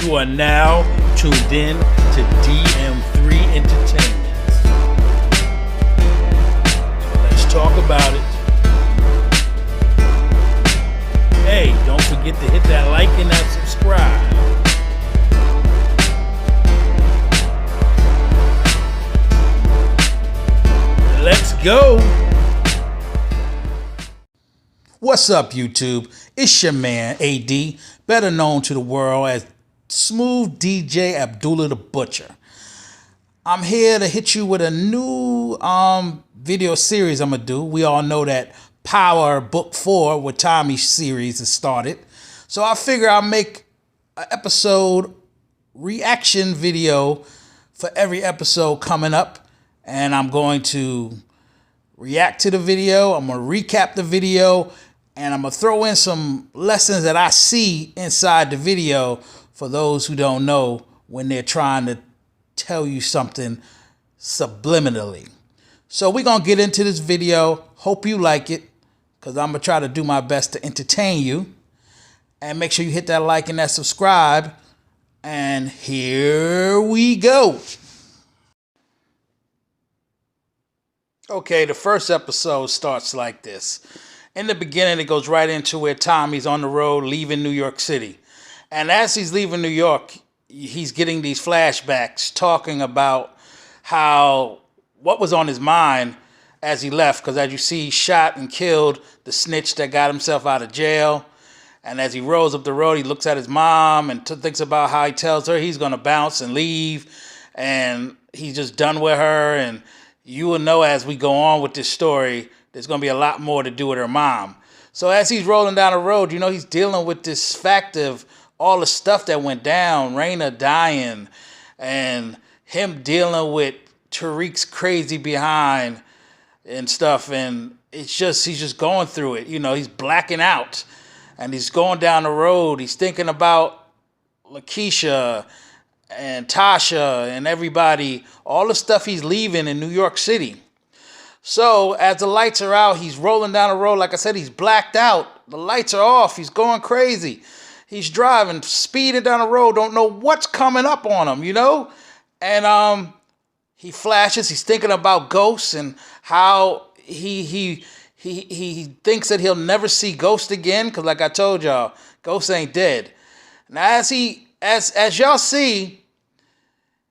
You are now tuned in to DM3 Entertainment. So let's talk about it. Hey, don't forget to hit that like and that subscribe. Let's go. What's up, YouTube? It's your man, AD, better known to the world as Smooth DJ Abdullah the Butcher. I'm here to hit you with a new video series I'm going to do. We all know that Power Book 4 with Tommy series has started. So I figure I'll make an episode reaction video for every episode coming up. And I'm going to react to the video. I'm going to recap the video. And I'm going to throw in some lessons that I see inside the video for those who don't know when they're trying to tell you something subliminally. So we're going to get into this video. Hope you like it, because I'm going to try to do my best to entertain you. And make sure you hit that like and that subscribe. And here we go. Okay, the first episode starts like this. In the beginning, it goes right into where Tommy's on the road leaving New York City. And as he's leaving New York, he's getting these flashbacks talking about what was on his mind as he left. Because as you see, he shot and killed the snitch that got himself out of jail. And as he rolls up the road, he looks at his mom and thinks about how he tells her he's going to bounce and leave. And he's just done with her. And you will know as we go on with this story, there's going to be a lot more to do with her mom. So as he's rolling down the road, he's dealing with this fact of all the stuff that went down, Raina dying, and him dealing with Tariq's crazy behind and stuff. And he's just going through it. He's blacking out and he's going down the road. He's thinking about Lakeisha and Tasha and everybody, all the stuff he's leaving in New York City. So as the lights are out, he's rolling down the road. Like I said, he's blacked out. The lights are off. He's going crazy. He's driving, speeding down the road, don't know what's coming up on him, And he flashes. He's thinking about ghosts and how he thinks that he'll never see Ghost again. Because like I told y'all, Ghost ain't dead. Now as y'all see,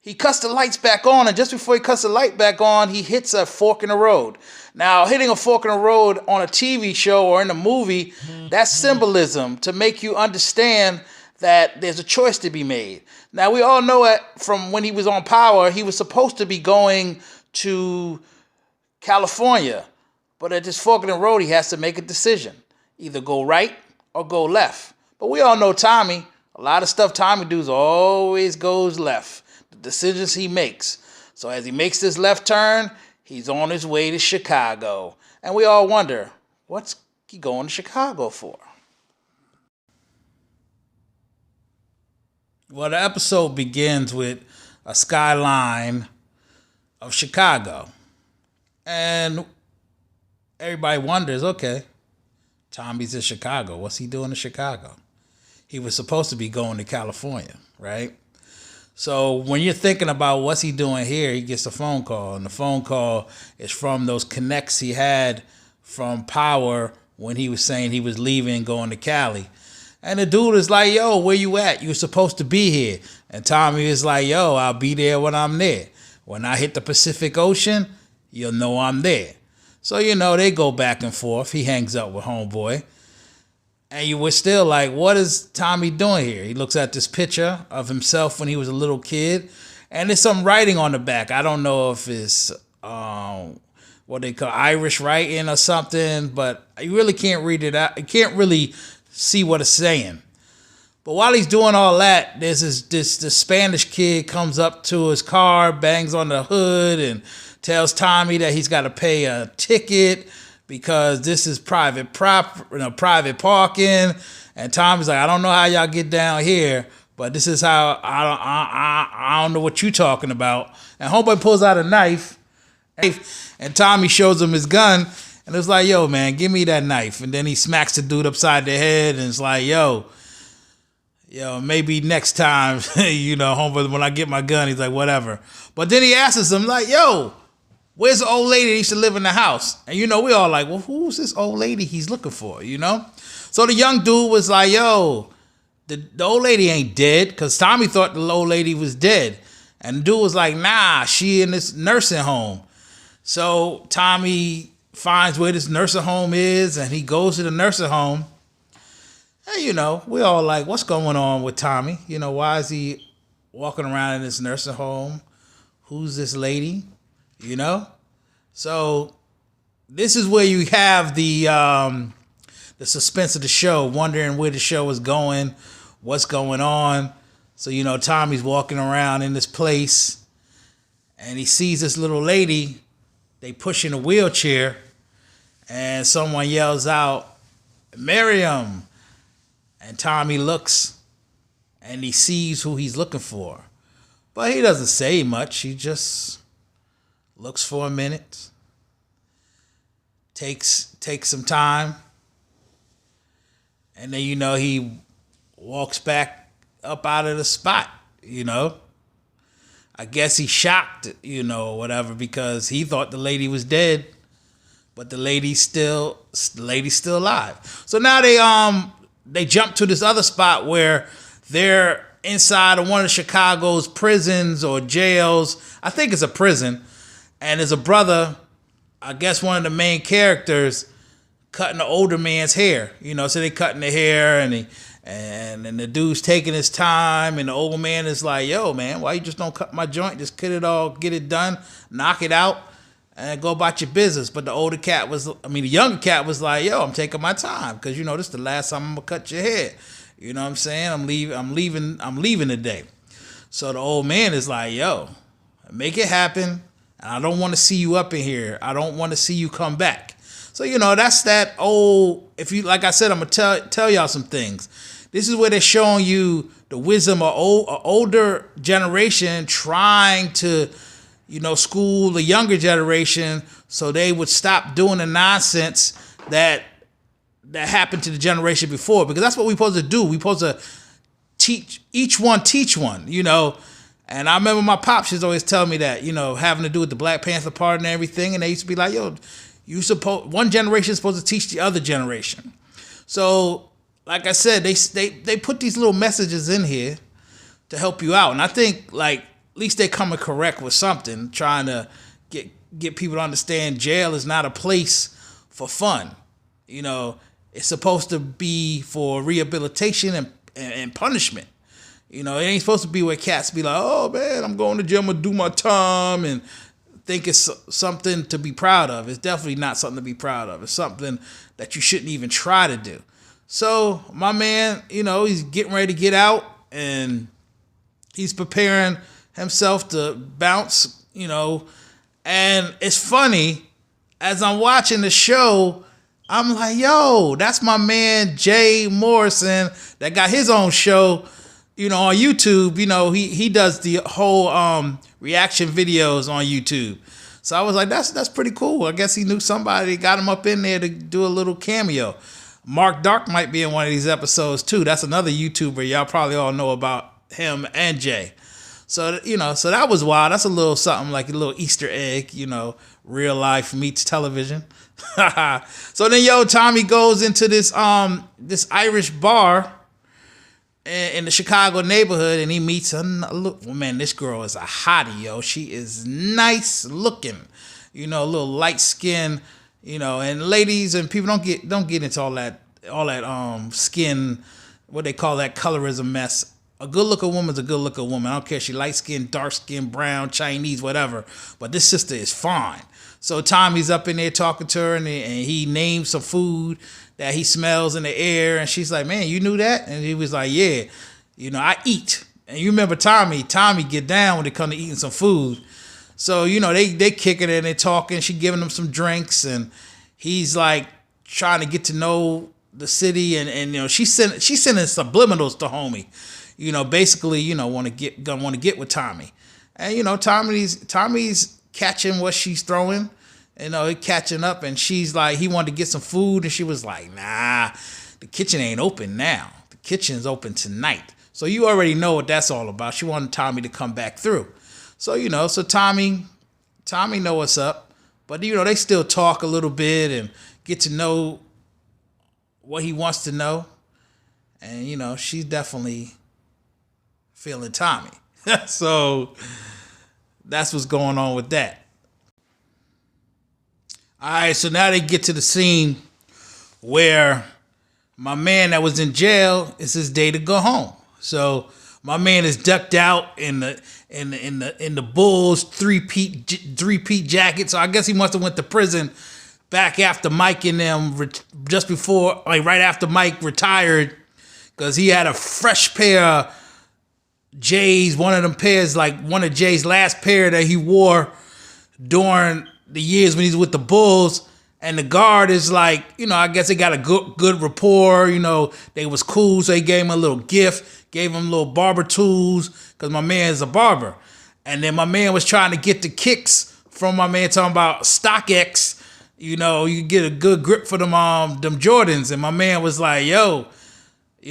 he cuts the lights back on, and just before he cuts the light back on, he hits a fork in the road. Now, hitting a fork in the road on a TV show or in a movie, that's symbolism to make you understand that there's a choice to be made. Now, we all know it from when he was on Power, he was supposed to be going to California. But at this fork in the road, he has to make a decision. Either go right or go left. But we all know Tommy. A lot of stuff Tommy does always goes left. Decisions he makes. So as he makes this left turn, he's on his way to Chicago. And we all wonder, what's he going to Chicago for? Well, the episode begins with a skyline of Chicago. And everybody wonders, okay, Tommy's in Chicago. What's he doing in Chicago? He was supposed to be going to California, right? So when you're thinking about what's he doing here, he gets a phone call. And the phone call is from those connects he had from Power when he was saying he was leaving, going to Cali. And the dude is like, yo, where you at? You were supposed to be here. And Tommy is like, yo, I'll be there when I'm there. When I hit the Pacific Ocean, you'll know I'm there. So, they go back and forth. He hangs up with homeboy. And you were still like, what is Tommy doing here? He looks at this picture of himself when he was a little kid. And there's some writing on the back. I don't know if it's what they call Irish writing or something. But you really can't read it out. You can't really see what it's saying. But while he's doing all that, there's this Spanish kid comes up to his car, bangs on the hood, and tells Tommy that he's got to pay a ticket because this is private parking. And Tommy's like, I don't know how y'all get down here, but this is how I don't know what you talking about. And homeboy pulls out a knife, and Tommy shows him his gun, and it's like, yo, man, give me that knife. And then he smacks the dude upside the head, and it's like, yo, maybe next time, homeboy, when I get my gun, he's like, whatever. But then he asks him, like, yo, where's the old lady that used to live in the house? And, we all like, well, who's this old lady he's looking for, So the young dude was like, yo, the old lady ain't dead, because Tommy thought the old lady was dead. And the dude was like, nah, she in this nursing home. So Tommy finds where this nursing home is, and he goes to the nursing home. And, we all like, what's going on with Tommy? Why is he walking around in this nursing home? Who's this lady? So this is where you have the suspense of the show, wondering where the show is going, what's going on. So, Tommy's walking around in this place, and he sees this little lady. They push in a wheelchair, and someone yells out, Miriam. And Tommy looks, and he sees who he's looking for. But he doesn't say much. He just looks for a minute, takes some time, and then, he walks back up out of the spot, I guess he's shocked, or whatever, because he thought the lady was dead, but the lady's still alive. So now they jump to this other spot where they're inside of one of Chicago's prisons or jails. I think it's a prison. And there's a brother, I guess one of the main characters, cutting the older man's hair. So they cutting the hair, and the dude's taking his time, and the old man is like, yo, man, why you just don't cut my joint? Just cut it all, get it done, knock it out, and go about your business. But the younger cat was like, yo, I'm taking my time, because this is the last time I'm gonna cut your hair. You know what I'm saying? I'm leaving today. So the old man is like, yo, make it happen. I don't want to see you up in here. I don't want to see you come back. So, that's that old, like I said, I'm going to tell y'all some things. This is where they're showing you the wisdom of older generation trying to, school the younger generation so they would stop doing the nonsense that happened to the generation before. Because that's what we're supposed to do. We're supposed to teach one, And I remember my pops used to always tell me that, having to do with the Black Panther Party and everything. And they used to be like, yo, one generation is supposed to teach the other generation. So, like I said, they put these little messages in here to help you out. And I think, like, at least they're coming correct with something, trying to get people to understand jail is not a place for fun. It's supposed to be for rehabilitation and punishment. It ain't supposed to be where cats be like, oh, man, I'm going to jail, I'm going to do my time, and think it's something to be proud of. It's definitely not something to be proud of. It's something that you shouldn't even try to do. So my man, he's getting ready to get out, and he's preparing himself to bounce, and it's funny, as I'm watching the show, I'm like, yo, that's my man Jay Morrison that got his own show, on YouTube. He does the whole reaction videos on YouTube. So I was like, that's pretty cool. I guess he knew somebody, got him up in there to do a little cameo. Mark Dark might be in one of these episodes too. That's another YouTuber. Y'all probably all know about him and Jay. So, so that was wild. That's a little something, like a little Easter egg, real life meets television. So then, Tommy goes into this Irish bar in the Chicago neighborhood, and he meets man, this girl is a hottie, She is nice looking, a little light skin, and ladies and people don't get into all that skin, what they call that colorism mess. A good looking woman's a good looking woman. I don't care if she light skin, dark skin, brown, Chinese, whatever. But this sister is fine. So Tommy's up in there talking to her, and he names some food that he smells in the air, and she's like, man, you knew that? And he was like, yeah, I eat. And you remember Tommy get down when it comes to eating some food. So, they kicking it and they talking, she giving him some drinks, and he's like trying to get to know the city, and she's sending subliminals to homie. Basically, want to get with Tommy. And Tommy's catching what she's throwing, he catching up, and she's like, he wanted to get some food, and she was like, nah, the kitchen ain't open now. The kitchen's open tonight. So you already know what that's all about. She wanted Tommy to come back through. So, so Tommy know what's up. But, they still talk a little bit and get to know what he wants to know. And, she's definitely feeling Tommy. So that's what's going on with that. All right, so now they get to the scene where my man that was in jail, it's his day to go home. So my man is ducked out in the Bulls three-peat jacket. So I guess he must have went to prison back after Mike and them, just before, like right after Mike retired, because he had a fresh pair of J's, one of them pairs, like one of Jay's last pair that he wore during the years when he's with the Bulls. And the guard is like, I guess they got a good rapport. They was cool, so he gave him a little gift, gave him little barber tools, because my man is a barber. And then my man was trying to get the kicks from my man talking about StockX. You get a good grip for them Jordans. And my man was like, yo,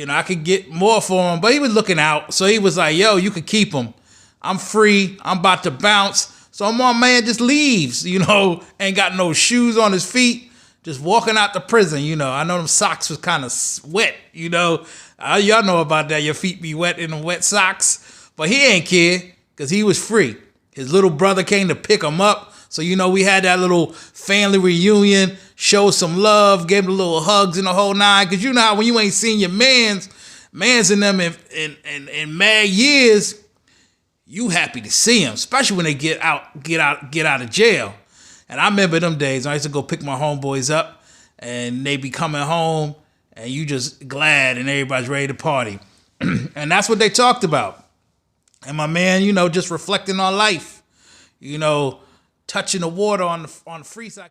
I could get more for him. But he was looking out. So he was like, yo, you could keep them. I'm free. I'm about to bounce. So my man just leaves, ain't got no shoes on his feet, just walking out the prison. I know them socks was kind of wet, y'all know about that. Your feet be wet in the wet socks. But he ain't care because he was free. His little brother came to pick him up. So, we had that little family reunion, showed some love, gave him little hugs and the whole nine. Because you know how when you ain't seen your mans in them in mad years, you happy to see them, especially when they get out of jail. And I remember them days. I used to go pick my homeboys up, and they be coming home, and you just glad, and everybody's ready to party. And that's what they talked about. And my man, just reflecting on life, touching the water on the free side.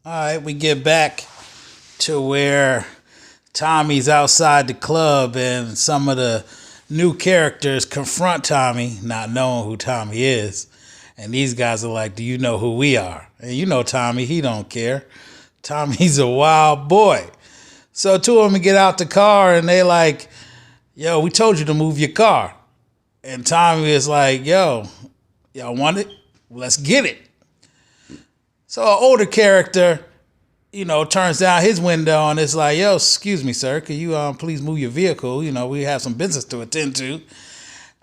All right, we get back to where Tommy's outside the club, and some of the new characters confront Tommy, not knowing who Tommy is. And these guys are like, do you know who we are? And Tommy, he don't care. Tommy's a wild boy. So two of them get out the car and they like, yo, we told you to move your car. And Tommy is like, yo, y'all want it? Let's get it. So an older character, turns down his window and it's like, yo, excuse me, sir, could you please move your vehicle? We have some business to attend to.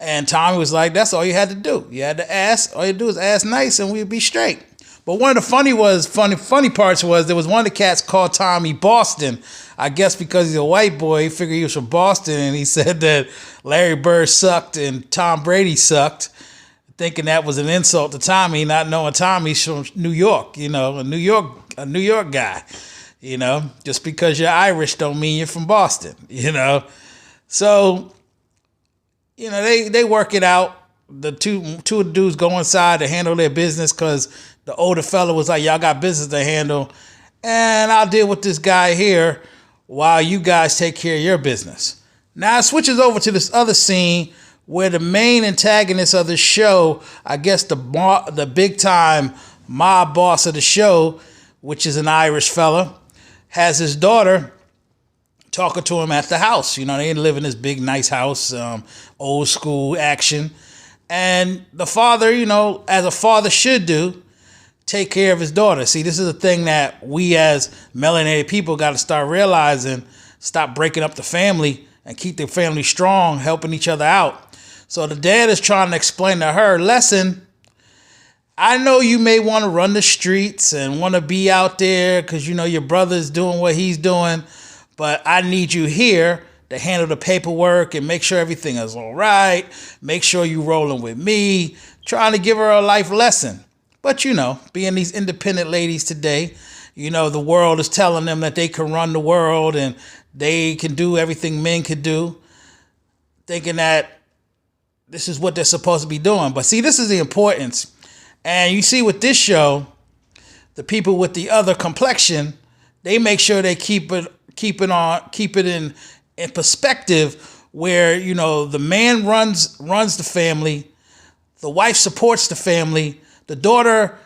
And Tommy was like, that's all you had to do. You had to ask. All you do is ask nice and we'd be straight. But one of the funny parts was there was one of the cats called Tommy Boston. I guess because he's a white boy, he figured he was from Boston, and he said that Larry Bird sucked and Tom Brady sucked, thinking that was an insult to Tommy, not knowing Tommy's from New York, a New York guy, just because you're Irish don't mean you're from Boston, So, they work it out. The two of the dudes go inside to handle their business because the older fella was like, y'all got business to handle, and I'll deal with this guy here while you guys take care of your business. Now it switches over to this other scene where the main antagonist of the show, I guess the big time mob boss of the show, which is an Irish fella, has his daughter talking to him at the house. They live in this big nice house, old school action. And the father, as a father should do, take care of his daughter. See, this is a thing that we as melanated people got to start realizing, stop breaking up the family and keep the family strong, helping each other out. So the dad is trying to explain to her, listen, I know you may want to run the streets and want to be out there because, your brother's doing what he's doing, but I need you here to handle the paperwork and make sure everything is all right. Make sure you rolling with me, trying to give her a life lesson. But, being these independent ladies today, the world is telling them that they can run the world and they can do everything men could do, thinking that this is what they're supposed to be doing. But see, this is the importance. And you see with this show, the people with the other complexion, they make sure they keep it in perspective where, the man runs the family, the wife supports the family, the daughter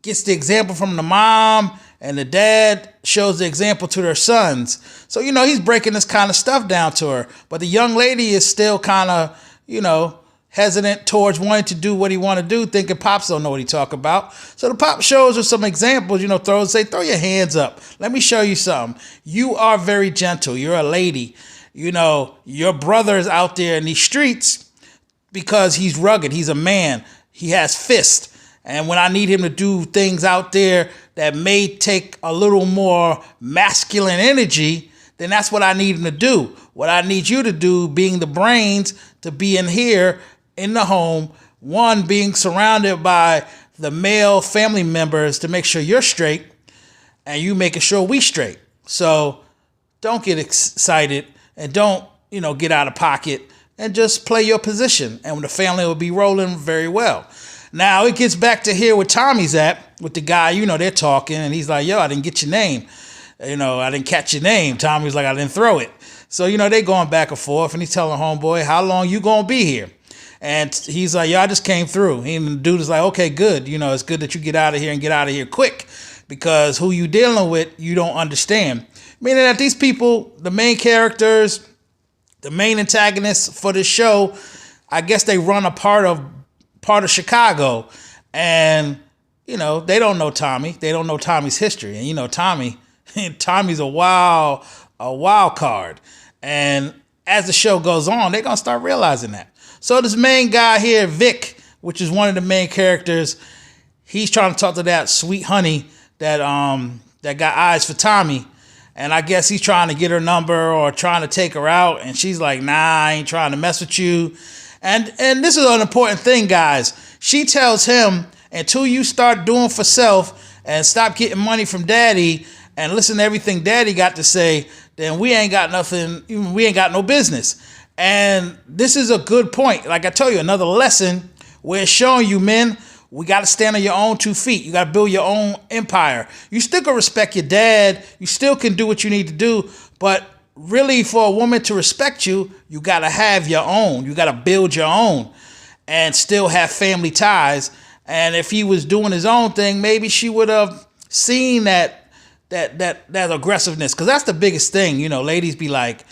gets the example from the mom, And the dad shows the example to their sons. So, he's breaking this kind of stuff down to her. But the young lady is still kind of, hesitant towards wanting to do what he want to do, thinking Pops don't know what he talk about. So the Pop shows her some examples, throw your hands up. Let me show you something. You are very gentle. You're a lady. Your brother is out there in these streets because he's rugged. He's a man. He has fists. And when I need him to do things out there that may take a little more masculine energy, then that's what I need him to do. What I need you to do, being the brains, to be in here in the home, one, being surrounded by the male family members to make sure you're straight and you making sure we straight. So don't get excited and don't, get out of pocket and just play your position. And the family will be rolling very well. Now it gets back to here where Tommy's at with the guy, they're talking and he's like, yo, I didn't get your name. I didn't catch your name. Tommy's like, I didn't throw it. So, they going back and forth and he's telling homeboy, how long you going to be here? And he's like, yo, I just came through. And the dude is like, okay, good. It's good that you get out of here and get out of here quick because who you dealing with, you don't understand. Meaning that these people, the main characters, the main antagonists for the show, I guess they run a part of Chicago. And, they don't know Tommy. They don't know Tommy's history. And, Tommy's a wild card. And as the show goes on, they're going to start realizing that. So this main guy here, Vic, which is one of the main characters, he's trying to talk to that sweet honey that got eyes for Tommy. And I guess he's trying to get her number or trying to take her out. And she's like, nah, I ain't trying to mess with you. And this is an important thing, guys. She tells him, until you start doing for self and stop getting money from daddy and listen to everything daddy got to say, then we ain't got nothing, we ain't got no business. And this is a good point. Like I told you, another lesson where it's showing you, men, we got to stand on your own 2 feet. You got to build your own empire. You still can respect your dad. You still can do what you need to do. But really, for a woman to respect you, you got to have your own. You got to build your own and still have family ties. And if he was doing his own thing, maybe she would have seen that aggressiveness. Because that's the biggest thing. Ladies be like,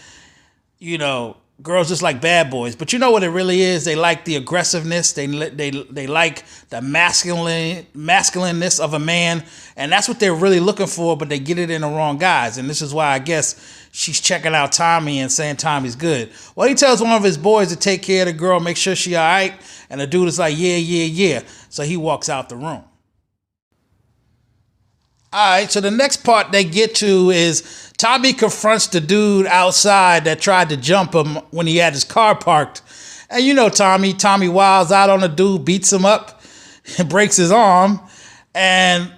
girls just like bad boys. But you know what it really is? They like the aggressiveness. They like the masculineness of a man. And that's what they're really looking for, but they get it in the wrong guys. And this is why I guess she's checking out Tommy and saying Tommy's good. Well, he tells one of his boys to take care of the girl, make sure she all right. And the dude is like, yeah. So he walks out the room. All right, so the next part they get to is Tommy confronts the dude outside that tried to jump him when he had his car parked. And Tommy wilds out on the dude, beats him up, and breaks his arm. And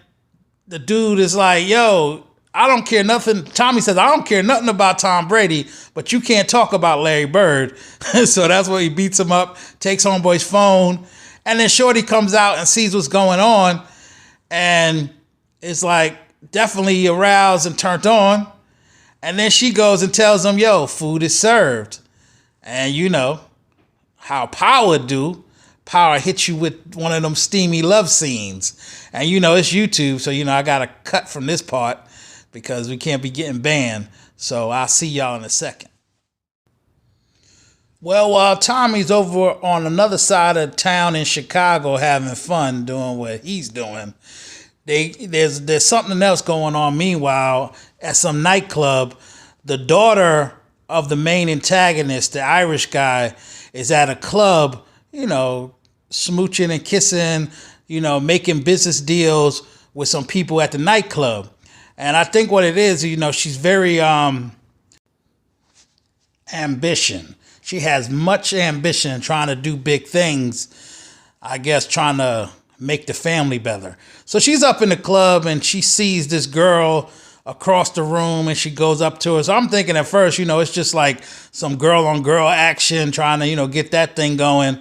the dude is like, yo, I don't care nothing. Tommy says, I don't care nothing about Tom Brady, but you can't talk about Larry Bird. So that's where he beats him up, takes homeboy's phone. And then Shorty comes out and sees what's going on. And it's like definitely aroused and turned on. And then she goes and tells him, yo, food is served. And how Power do. Power hits you with one of them steamy love scenes. And it's YouTube, so I got to cut from this part because we can't be getting banned. So I'll see y'all in a second. Well, while Tommy's over on another side of town in Chicago having fun doing what he's doing, there's something else going on. Meanwhile, at some nightclub, the daughter of the main antagonist, the Irish guy, is at a club, smooching and kissing, making business deals with some people at the nightclub. And I think what it is, she's very ambition. She has much ambition, trying to do big things, I guess trying to make the family better. So she's up in the club and she sees this girl across the room and she goes up to her. So I'm thinking at first, it's just like some girl on girl action trying to, get that thing going.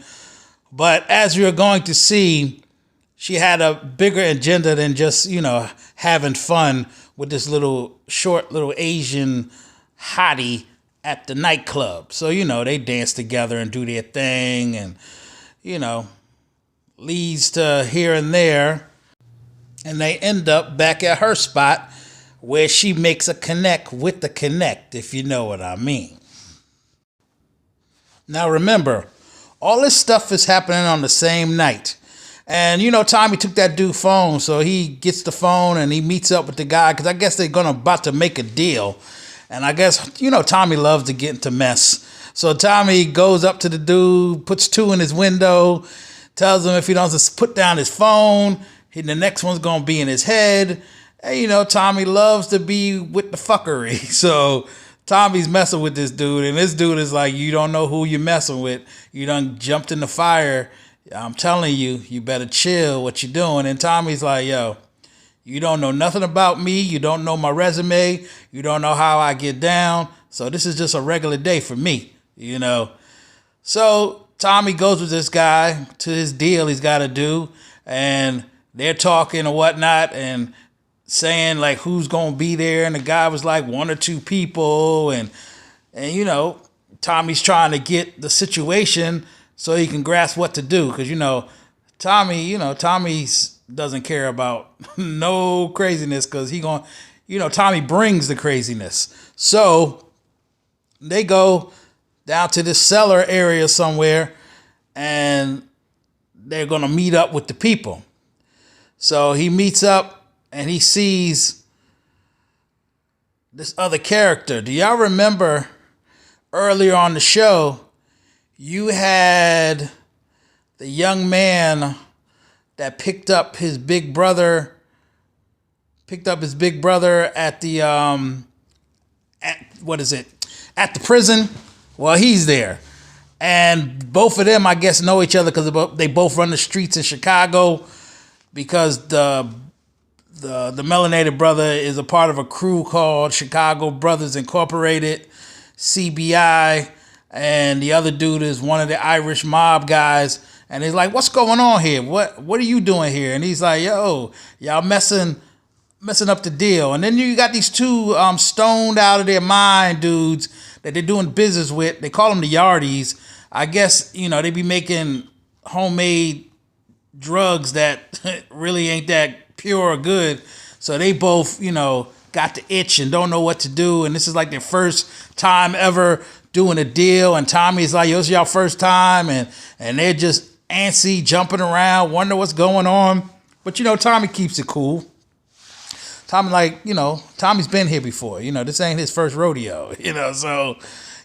But as you're going to see, she had a bigger agenda than just, having fun with this short little Asian hottie at the nightclub. So, they dance together and do their thing and, leads to here and there. And they end up back at her spot where she makes a connect with the connect, if you know what I mean. Now remember, all this stuff is happening on the same night. And Tommy took that dude's phone, so he gets the phone and he meets up with the guy because I guess they're gonna about to make a deal. And I guess Tommy loves to get into mess. So Tommy goes up to the dude, puts two in his window, tells him if he doesn't put down his phone, the next one's gonna be in his head. And Tommy loves to be with the fuckery. So Tommy's messing with this dude, and this dude is like, you don't know who you're messing with. You done jumped in the fire. I'm telling you, you better chill what you're doing. And Tommy's like, yo, you don't know nothing about me. You don't know my resume. You don't know how I get down. So this is just a regular day for me, So Tommy goes with this guy to his deal he's got to do, and they're talking and whatnot and saying like who's going to be there. And the guy was like one or two people. And Tommy's trying to get the situation so he can grasp what to do. Because, Tommy doesn't care about no craziness because Tommy brings the craziness. So they go down to this cellar area somewhere and they're going to meet up with the people. So he meets up and he sees this other character. Do y'all remember earlier on the show, you had the young man that picked up his big brother at the at the prison? Well, he's there. And both of them, I guess, know each other because they both run the streets in Chicago, because the melanated brother is a part of a crew called Chicago Brothers Incorporated, CBI, and the other dude is one of the Irish mob guys. And he's like, what's going on here? What are you doing here? And he's like, yo, y'all messing up the deal. And then you got these two stoned out of their mind dudes that they're doing business with. They call them the Yardies. I guess, they be making homemade drugs that really ain't that pure or good. So they both, got the itch and don't know what to do. And this is like their first time ever doing a deal. And Tommy's like, yo, it's y'all first time. And they're just antsy, jumping around, wonder what's going on. But, Tommy keeps it cool. Tommy's been here before. This ain't his first rodeo, So,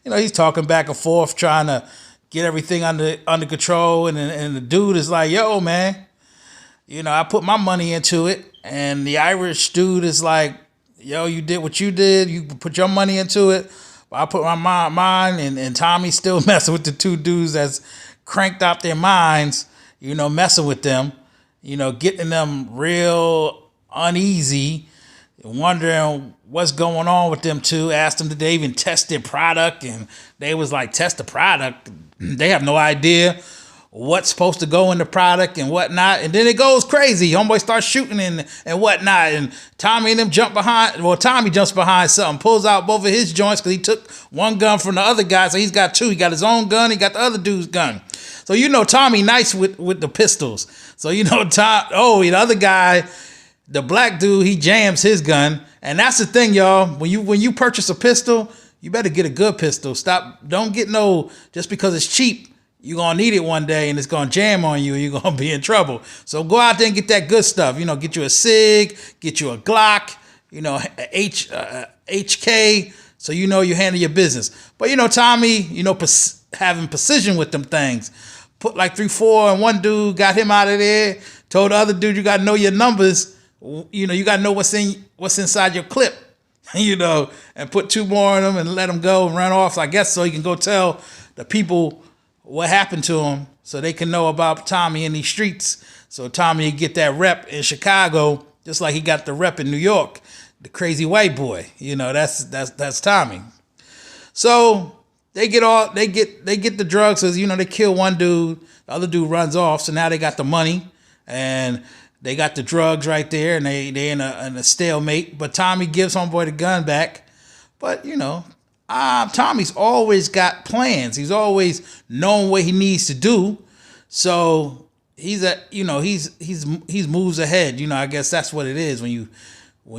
he's talking back and forth, trying to get everything under control. And the dude is like, yo, man, I put my money into it. And the Irish dude is like, yo, you did what you did. You put your money into it. But I put my mine. And Tommy's still messing with the two dudes that's cranked out their minds, messing with them, getting them real uneasy, wondering what's going on with them two. Asked them, did they even test their product? And they was like, test the product. They have no idea what's supposed to go in the product and whatnot. And then it goes crazy. Homeboy starts shooting and whatnot. And Tommy and them Tommy jumps behind something, pulls out both of his joints because he took one gun from the other guy. So he's got two. He got his own gun. He got the other dude's gun. So Tommy nice with the pistols. So the other guy, the black dude, he jams his gun. And that's the thing, y'all. When you purchase a pistol, you better get a good pistol. Don't get just because it's cheap. You're going to need it one day and it's going to jam on you and you're going to be in trouble. So go out there and get that good stuff. Get you a SIG, get you a Glock, HK, so you handle your business. But Tommy, having precision with them things. Put like 3-4 and one dude, got him out of there. Told the other dude, you got to know your numbers. You got to know what's inside your clip. And put 2 more in them and let them go and run off. So I guess so he can go tell the people what happened to him so they can know about Tommy in these streets. So Tommy get that rep in Chicago just like he got the rep in New York, the crazy white boy. That's Tommy. So they get the drugs. So they kill one dude, the other dude runs off. So now they got the money and they got the drugs right there, and they in a stalemate. But Tommy gives homeboy the gun back. But Tommy's always got plans. He's always known what he needs to do. So he's a he's moves ahead. I guess that's what it is when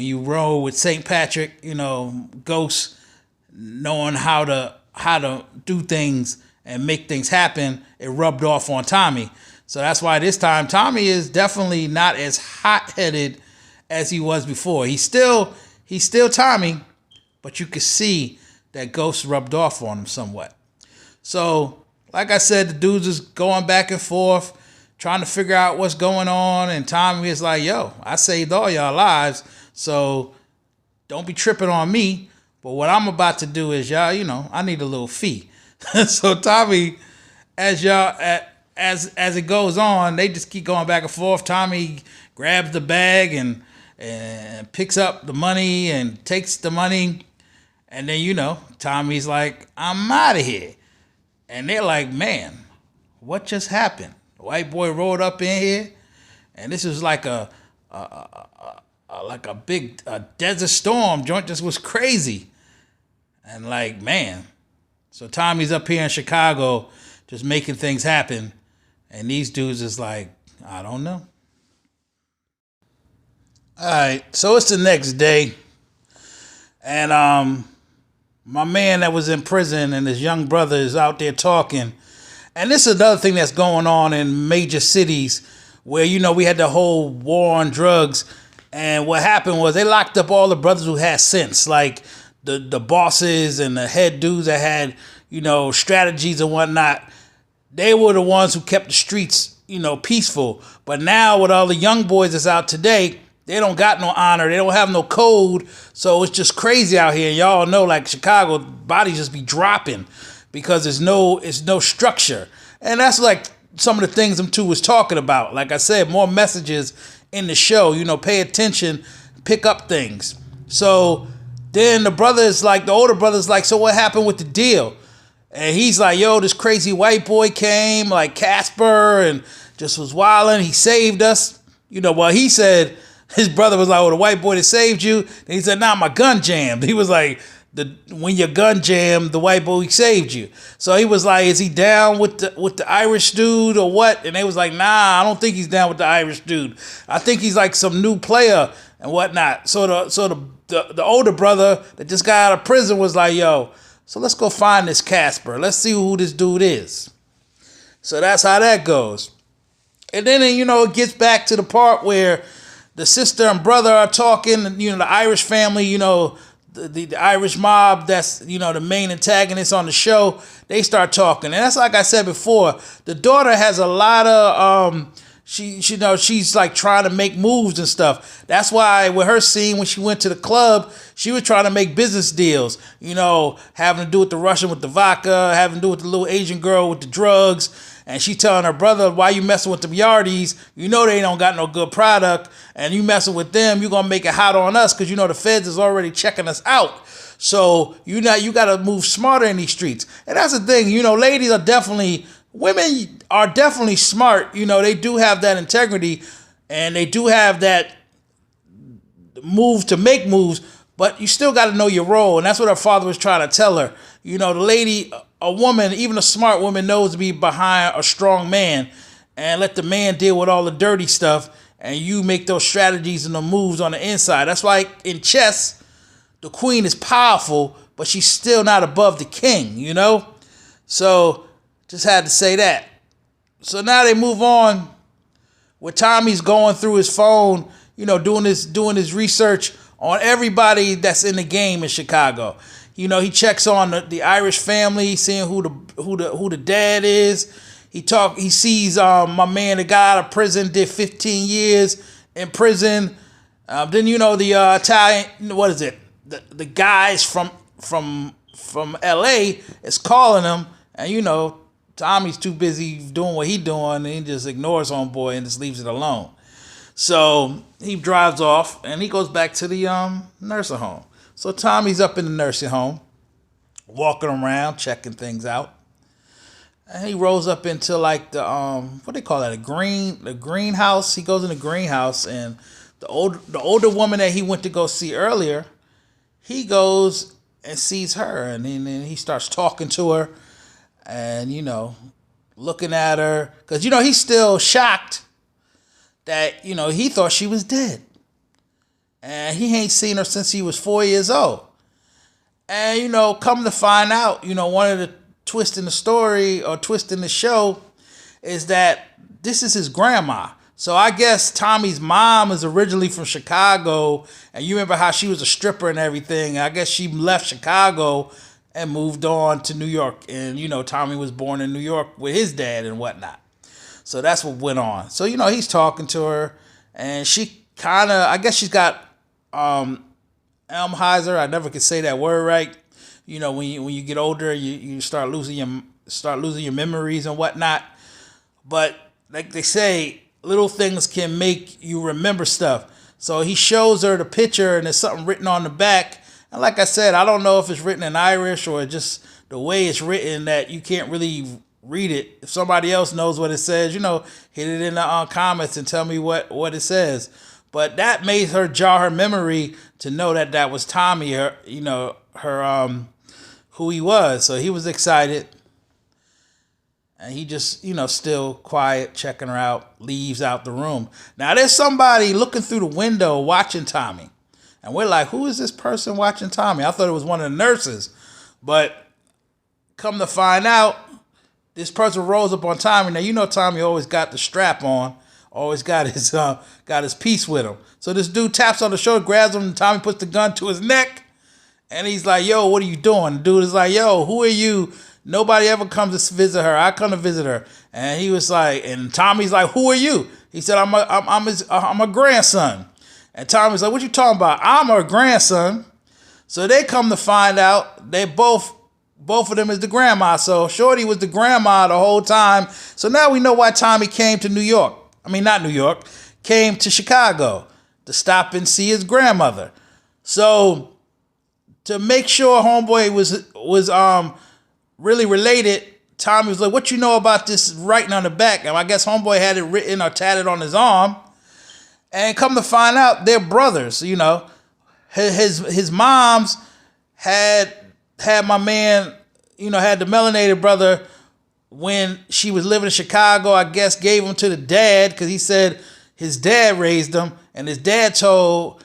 you roll with St. Patrick. Ghost knowing how to do things and make things happen. It rubbed off on Tommy. So that's why this time Tommy is definitely not as hot headed as he was before. He's still Tommy, but you can see that Ghost rubbed off on him somewhat. So, like I said, the dudes is going back and forth, trying to figure out what's going on, and Tommy is like, yo, I saved all y'all lives, so don't be tripping on me. But what I'm about to do is, y'all, I need a little fee. So Tommy, as it goes on, they just keep going back and forth. Tommy grabs the bag and picks up the money and takes the money. And then, Tommy's like, I'm out of here. And they're like, man, what just happened? The white boy rolled up in here, and this was like a big desert storm. Joint just was crazy. And like, man. So Tommy's up here in Chicago just making things happen. And these dudes is like, I don't know. All right, so it's the next day. And my man that was in prison and his young brother is out there talking. And this is another thing that's going on in major cities where, we had the whole war on drugs. And what happened was they locked up all the brothers who had sense, like the bosses and the head dudes that had, strategies and whatnot. They were the ones who kept the streets, peaceful. But now with all the young boys that's out today, they don't got no honor. They don't have no code. So it's just crazy out here. Y'all know, like Chicago, bodies just be dropping because it's no structure. And that's like some of the things them two was talking about. Like I said, more messages in the show. Pay attention, pick up things. So then the older brother's like, so what happened with the deal? And he's like, yo, this crazy white boy came, like Casper, and just was wilding. He saved us. Well, he said, his brother was like, oh, the white boy that saved you. And he said, nah, my gun jammed. He was like, when your gun jammed, the white boy saved you. So he was like, is he down with the Irish dude or what? And they was like, nah, I don't think he's down with the Irish dude. I think he's like some new player and whatnot. So the older brother that just got out of prison was like, yo, so let's go find this Casper. Let's see who this dude is. So that's how that goes. And then, it gets back to the part where the sister and brother are talking, the Irish family, the Irish mob that's, the main antagonist on the show, they start talking. And that's like I said before, the daughter has a lot of, she's like trying to make moves and stuff. That's why with her scene when she went to the club, she was trying to make business deals, having to do with the Russian with the vodka, having to do with the little Asian girl with the drugs. And she telling her brother, why you messing with them yardies? They don't got no good product. And you messing with them, you going to make it hot on us because, the feds is already checking us out. So, you got to move smarter in these streets. And that's the thing, ladies are women are definitely smart. They do have that integrity and they do have that move to make moves. But you still got to know your role. And that's what her father was trying to tell her. The lady, a woman, even a smart woman, knows to be behind a strong man and let the man deal with all the dirty stuff. And you make those strategies and the moves on the inside. That's why in chess, the queen is powerful, but she's still not above the king, So just had to say that. So now they move on where Tommy's going through his phone, doing his research on everybody that's in the game in Chicago. He checks on the Irish family, seeing who the dad is. He sees my man, the guy out of prison, did 15 years in prison. Then the Italian, what is it? The guys from LA is calling him, and Tommy's too busy doing what he's doing, and he just ignores homeboy and just leaves it alone. So he drives off and he goes back to the nursing home. So Tommy's up in the nursing home, walking around, checking things out. And he rolls up into like the what they call that, the greenhouse. He goes in the greenhouse, and the older woman that he went to go see earlier, he goes and sees her, and then he starts talking to her, and looking at her. Because, he's still shocked that, he thought she was dead. And he ain't seen her since he was 4 years old. And, come to find out, one of the twists in the story or twist in the show is that this is his grandma. So I guess Tommy's mom is originally from Chicago. And you remember how she was a stripper and everything. I guess she left Chicago and moved on to New York. And, Tommy was born in New York with his dad and whatnot. So that's what went on. So, he's talking to her. And she kind of, I guess she's got Alzheimer's. I never could say that word right. When you get older, you start losing your memories and whatnot. But like they say, little things can make you remember stuff. So he shows her the picture and there's something written on the back. And like I said, I don't know if it's written in Irish or just the way it's written that you can't really read it. If somebody else knows what it says, hit it in the comments and tell me what it says. But that made her jar her memory to know that was Tommy, who he was. So he was excited. And he just, still quiet, checking her out, leaves out the room. Now, there's somebody looking through the window watching Tommy. And we're like, who is this person watching Tommy? I thought it was one of the nurses. But come to find out, this person rolls up on Tommy. Now, Tommy always got the strap on. Always got his piece with him. So this dude taps on the shoulder, grabs him, and Tommy puts the gun to his neck. And he's like, yo, what are you doing? The dude is like, yo, who are you? Nobody ever comes to visit her. I come to visit her. And he was like, and Tommy's like, who are you? He said, I'm a grandson. And Tommy's like, what you talking about? I'm her grandson. So they come to find out they both of them is the grandma. So Shorty was the grandma the whole time. So now we know why Tommy came to New York. I mean, not New York, came to Chicago to stop and see his grandmother. So to make sure homeboy was really related, Tommy was like, what you know about this writing on the back? And I guess homeboy had it written or tatted on his arm. And come to find out, they're brothers, His moms had my man, had the melanated brother when she was living in Chicago. I guess gave him to the dad because he said his dad raised him. And his dad told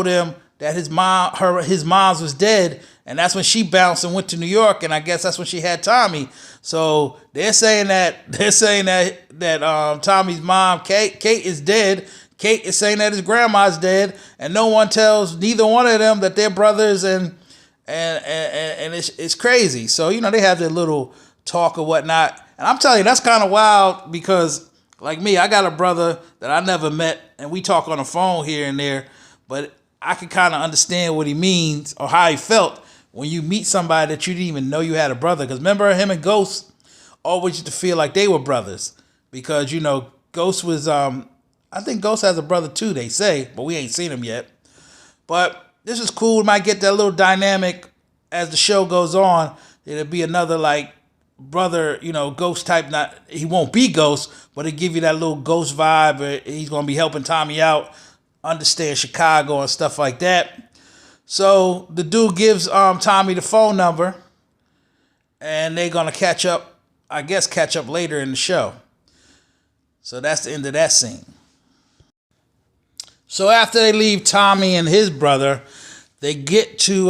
him that his mom's was dead. And that's when she bounced and went to New York, and I guess that's when she had Tommy. So they're saying that Tommy's mom, Kate is dead. Kate is saying that his grandma's dead, and no one tells neither one of them that they're brothers, and it's crazy. So they have their little talk or whatnot, and I'm telling you that's kind of wild because like me, I got a brother that I never met, and we talk on the phone here and there, but I can kind of understand what he means or how he felt when you meet somebody that you didn't even know you had a brother. Because remember, him and Ghost always used to feel like they were brothers. Because, Ghost was, I think Ghost has a brother too, they say. But we ain't seen him yet. But this is cool. We might get that little dynamic as the show goes on. It'll be another, brother, Ghost type. Not he won't be Ghost, but it'll give you that little Ghost vibe. He's going to be helping Tommy out, understand Chicago and stuff like that. So the dude gives Tommy the phone number, and they're gonna catch up later in the show. So that's the end of that scene. So after they leave Tommy and his brother, they get to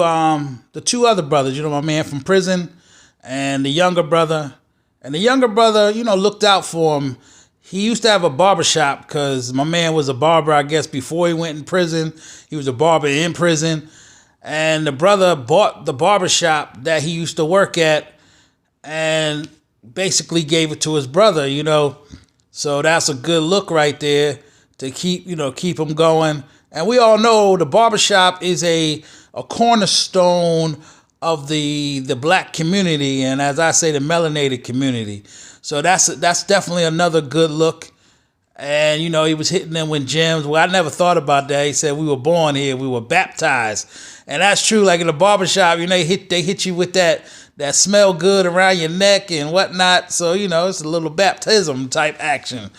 the two other brothers. My man from prison and the younger brother. And the younger brother, looked out for him. He used to have a barbershop because my man was a barber, I guess, before he went in prison. He was a barber in prison. And the brother bought the barbershop that he used to work at and basically gave it to his brother, So that's a good look right there to keep him going. And we all know the barbershop is a cornerstone of the black community, and as I say, the melanated community. So that's definitely another good look. And, he was hitting them with gems. Well, I never thought about that. He said we were born here. We were baptized. And that's true. Like in the barbershop, they hit you with that smell good around your neck and whatnot. So, it's a little baptism type action.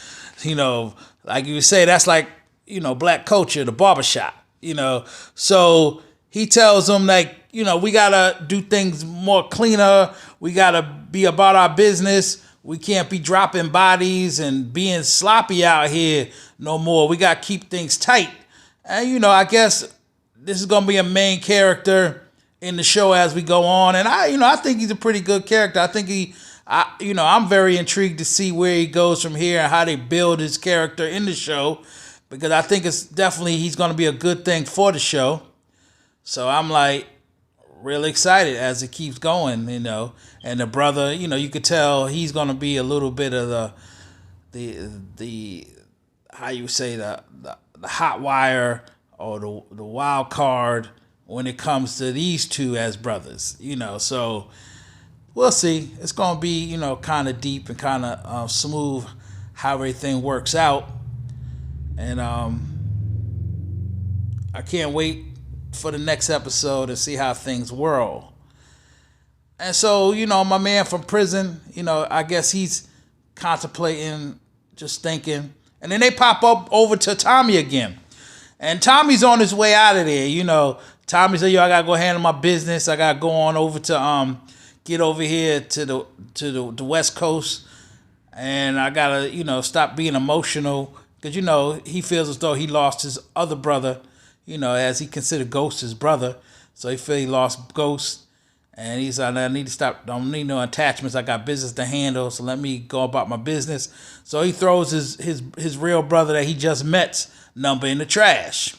Like you say, that's like, black culture, the barbershop, So he tells them we got to do things more cleaner. We got to be about our business. we can't be dropping bodies and being sloppy out here no more. We got to keep things tight. And, I guess this is going to be a main character in the show as we go on. And I think he's a pretty good character. I think I'm very intrigued to see where he goes from here and how they build his character in the show, because I think it's definitely he's going to be a good thing for the show. So I'm like really excited as it keeps going, And the brother, you could tell he's going to be a little bit of the how you say the hot wire or the wild card when it comes to these two as brothers, So we'll see. It's going to be, kind of deep and kind of smooth how everything works out. And I can't wait for the next episode to see how things whirl. And so, my man from prison, I guess he's contemplating, just thinking. And then they pop up over to Tommy again. And Tommy's on his way out of there, Tommy said, I gotta go handle my business. I gotta go on over to get over here to the West Coast. And I gotta, stop being emotional. Because, he feels as though he lost his other brother, as he considered Ghost his brother. So he feel he lost Ghost. And he's like, I need to stop. Don't need no attachments. I got business to handle. So let me go about my business. So he throws his real brother that he just met's number in the trash.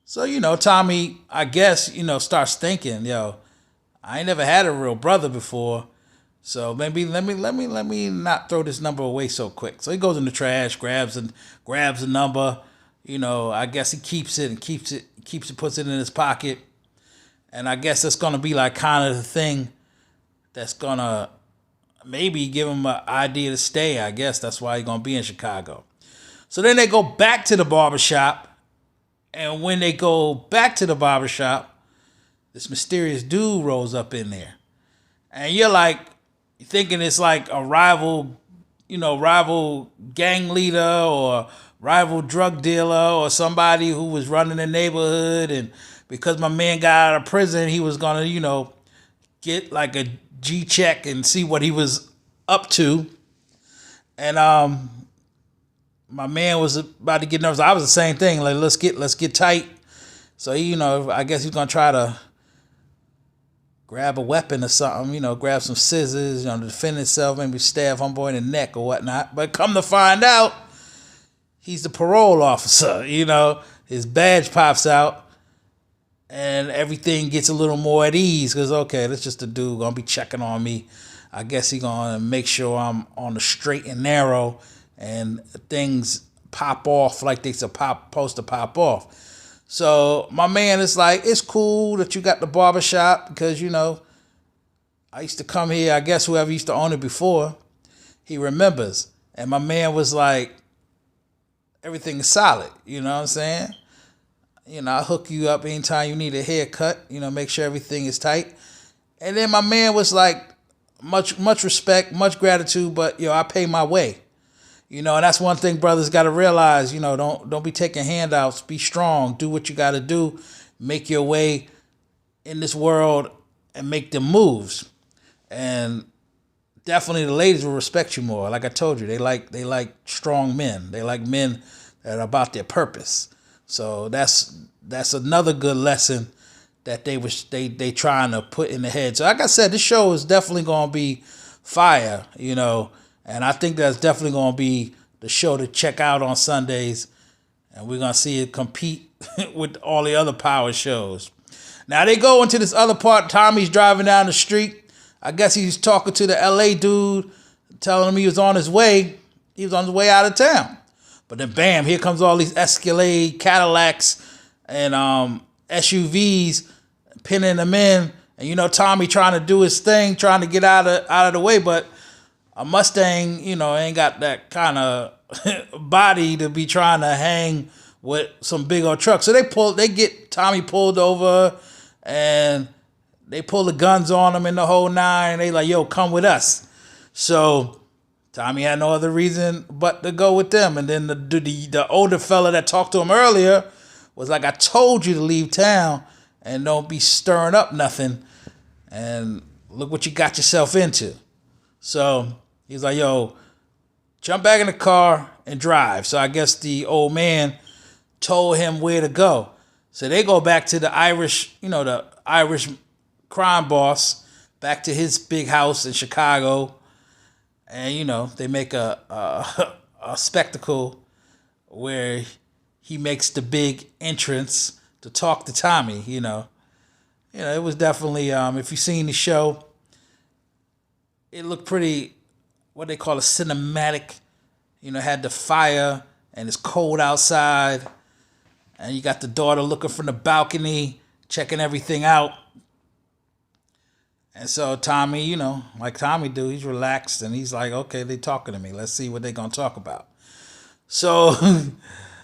So, Tommy, I guess, starts thinking, I ain't never had a real brother before. So maybe let me not throw this number away so quick. So he goes in the trash, grabs a number. I guess he keeps it, puts it in his pocket. And I guess that's gonna be like kind of the thing that's gonna maybe give him an idea to stay. I guess that's why he's gonna be in Chicago. So then they go back to the barbershop. And when they go back to the barbershop, this mysterious dude rolls up in there. And you're thinking it's like a rival gang leader or rival drug dealer or somebody who was running the neighborhood. And because my man got out of prison, he was going to, get like a G check and see what he was up to. And my man was about to get nervous. I was the same thing. Like, let's get tight. So he, I guess he's gonna try to grab a weapon or something. Grab some scissors. To defend himself. Maybe stab homeboy in the neck or whatnot. But come to find out, he's the parole officer. His badge pops out, and everything gets a little more at ease. Cause okay, that's just a dude gonna be checking on me. I guess he's gonna make sure I'm on the straight and narrow. And things pop off like they're supposed to pop off. So my man is like, it's cool that you got the barbershop because, I used to come here. I guess whoever used to own it before, he remembers. And my man was like, everything is solid. You know what I'm saying? I'll hook you up anytime you need a haircut. Make sure everything is tight. And then my man was like, much respect, much gratitude, but, I pay my way. And that's one thing brothers got to realize, don't be taking handouts. Be strong. Do what you got to do. Make your way in this world and make them moves. And definitely the ladies will respect you more. Like I told you, they like strong men. They like men that are about their purpose. So that's another good lesson that they trying to put in the head. So like I said, this show is definitely going to be fire, And I think that's definitely going to be the show to check out on Sundays. And we're going to see it compete with all the other power shows. Now, they go into this other part. Tommy's driving down the street. I guess he's talking to the L.A. dude, telling him he was on his way. He was on his way out of town. But then, bam, here comes all these Escalade, Cadillacs, and SUVs, pinning them in. And, Tommy trying to do his thing, trying to get out of the way. But a Mustang, ain't got that kind of body to be trying to hang with some big old truck. So they get Tommy pulled over, and they pull the guns on him in the whole nine. They like, yo, come with us. So Tommy had no other reason but to go with them. And then the older fella that talked to him earlier was like, I told you to leave town and don't be stirring up nothing. And look what you got yourself into. So He's like, yo, jump back in the car and drive. So I guess the old man told him where to go. So they go back to the Irish, the Irish crime boss, back to his big house in Chicago. And, they make a spectacle where he makes the big entrance to talk to Tommy, It was definitely, if you've seen the show, it looked pretty, what they call a cinematic. Had the fire and it's cold outside. And you got the daughter looking from the balcony, checking everything out. And so Tommy, like Tommy do, he's relaxed and he's like, okay, they talking to me. Let's see what they gonna talk about. So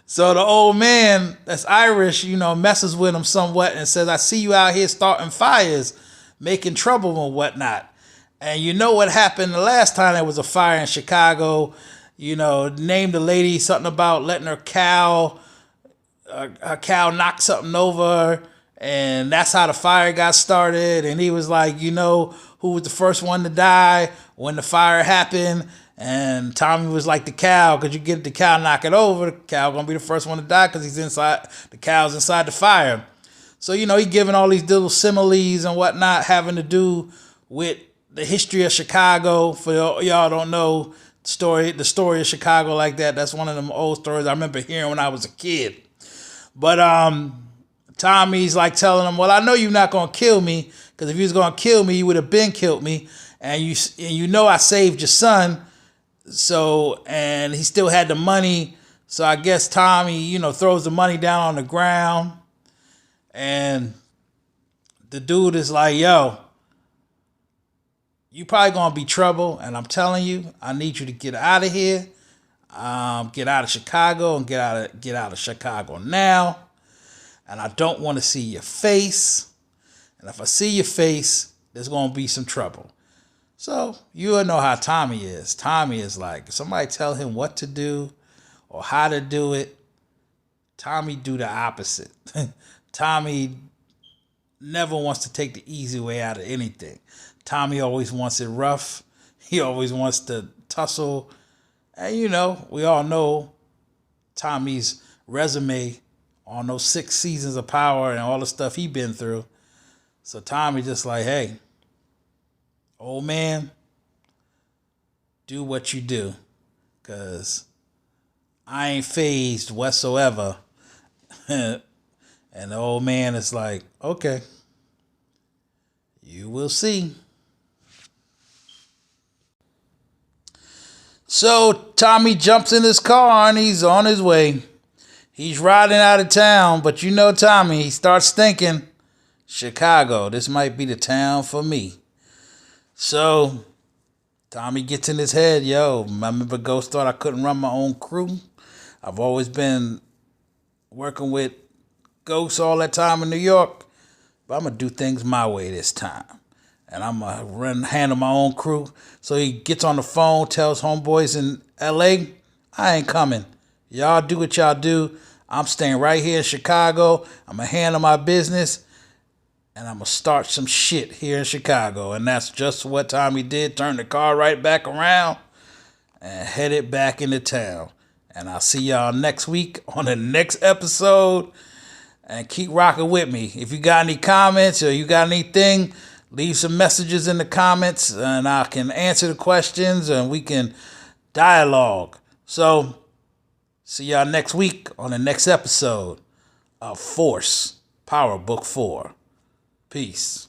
so the old man that's Irish, messes with him somewhat and says, I see you out here starting fires, making trouble and whatnot. And you know what happened the last time there was a fire in Chicago? Named the lady something about letting her cow knock something over, and that's how the fire got started. And he was like, who was the first one to die when the fire happened? And Tommy was like, the cow, because you get the cow, knock it over, the cow gonna be the first one to die because the cow's inside the fire. So, he giving all these little similes and whatnot having to do with the history of Chicago. For y'all don't know the story of Chicago like that. That's one of them old stories I remember hearing when I was a kid. But Tommy's like telling him, well, I know you're not going to kill me, because if you was going to kill me, you would have been killed me. And I saved your son. So, and he still had the money. So I guess Tommy, throws the money down on the ground. And the dude is like, yo, you probably going to be trouble. And I'm telling you, I need you to get out of here. Get out of Chicago and get out of Chicago now. And I don't want to see your face. And if I see your face, there's going to be some trouble. So you will know how Tommy is. Tommy is like, if somebody tell him what to do or how to do it, Tommy do the opposite. Tommy never wants to take the easy way out of anything. Tommy always wants it rough. He always wants to tussle. And we all know Tommy's resume on those 6 seasons of Power and all the stuff he been through. So Tommy just like, hey, old man, do what you do, because I ain't phased whatsoever. And the old man is like, okay, you will see. So Tommy jumps in his car and he's on his way. He's riding out of town, but Tommy, he starts thinking, Chicago, this might be the town for me. So Tommy gets in his head, yo, I remember Ghost thought I couldn't run my own crew. I've always been working with Ghost all that time in New York, but I'm going to do things my way this time. And I'm going to handle my own crew. So he gets on the phone, tells homeboys in L.A., I ain't coming. Y'all do what y'all do. I'm staying right here in Chicago. I'm going to handle my business. And I'm going to start some shit here in Chicago. And that's just what Tommy did. Turned the car right back around and headed back into town. And I'll see y'all next week on the next episode. And keep rocking with me. If you got any comments or you got anything, leave some messages in the comments and I can answer the questions and we can dialogue. So, see y'all next week on the next episode of Force Power Book 4. Peace.